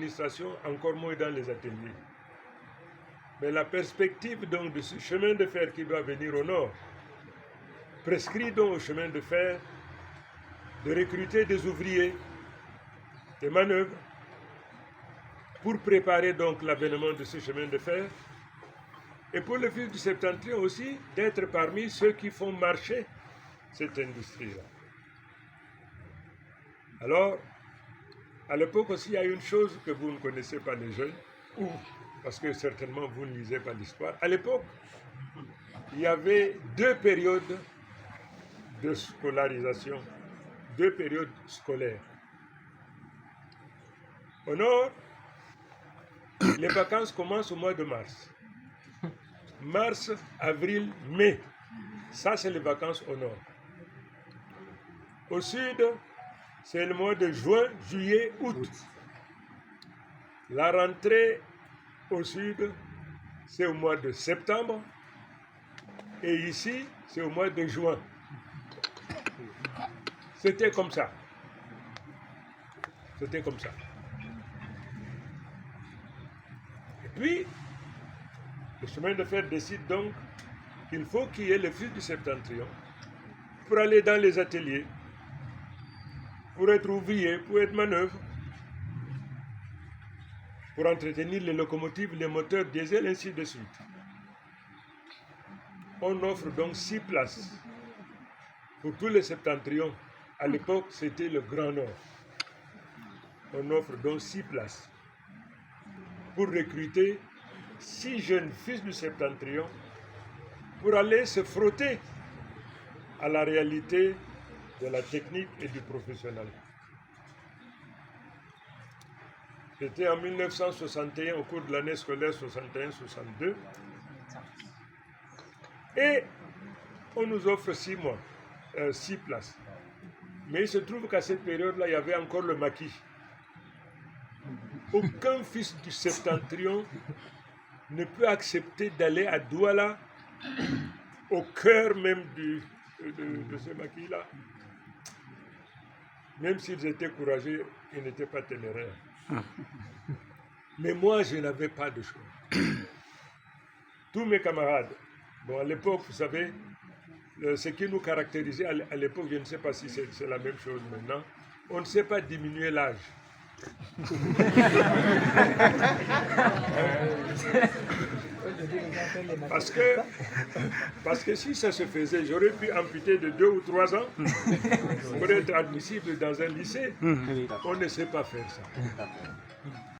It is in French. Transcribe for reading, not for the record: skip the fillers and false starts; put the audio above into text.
l'administration, encore moins dans les ateliers. Mais la perspective donc de ce chemin de fer qui doit venir au nord prescrit donc au chemin de fer de recruter des ouvriers, des manœuvres, pour préparer donc l'avènement de ce chemin de fer, et pour le fils du Septentrion aussi, d'être parmi ceux qui font marcher cette industrie-là. Alors, à l'époque aussi, il y a une chose que vous ne connaissez pas les jeunes, ou parce que certainement vous ne lisez pas l'histoire. À l'époque, il y avait deux périodes de scolarisation, deux périodes scolaires. Au nord, les vacances commencent au mois de mars. Mars, avril, mai. Ça, c'est les vacances au nord. Au sud, c'est le mois de juin, juillet, août. La rentrée au sud, c'est au mois de septembre. Et ici, c'est au mois de juin. C'était comme ça. C'était comme ça. Et puis, le chemin de fer décide donc qu'il faut qu'il y ait le fils du Septentrion pour aller dans les ateliers, pour être ouvrier, pour être manœuvre, pour entretenir les locomotives, les moteurs diesel, ainsi de suite. On offre donc 6 places pour tous les septentrions. À l'époque, c'était le Grand Nord. On offre donc 6 places pour recruter 6 jeunes fils du Septentrion pour aller se frotter à la réalité de la technique et du professionnel. C'était en 1961, au cours de l'année scolaire 61-62. Et on nous offre 6 mois, 6 places. Mais il se trouve qu'à cette période-là, il y avait encore le maquis. Aucun fils du Septentrion ne peut accepter d'aller à Douala, au cœur même de ce maquis-là. Même s'ils étaient courageux, ils n'étaient pas téméraires. Mais moi, je n'avais pas de choix. Tous mes camarades, bon, à l'époque, vous savez, ce qui nous caractérisait à l'époque, je ne sais pas si c'est la même chose maintenant, on ne sait pas diminuer l'âge. Parce que si ça se faisait, j'aurais pu amputer de 2 ou 3 ans pour être admissible dans un lycée. On ne sait pas faire ça.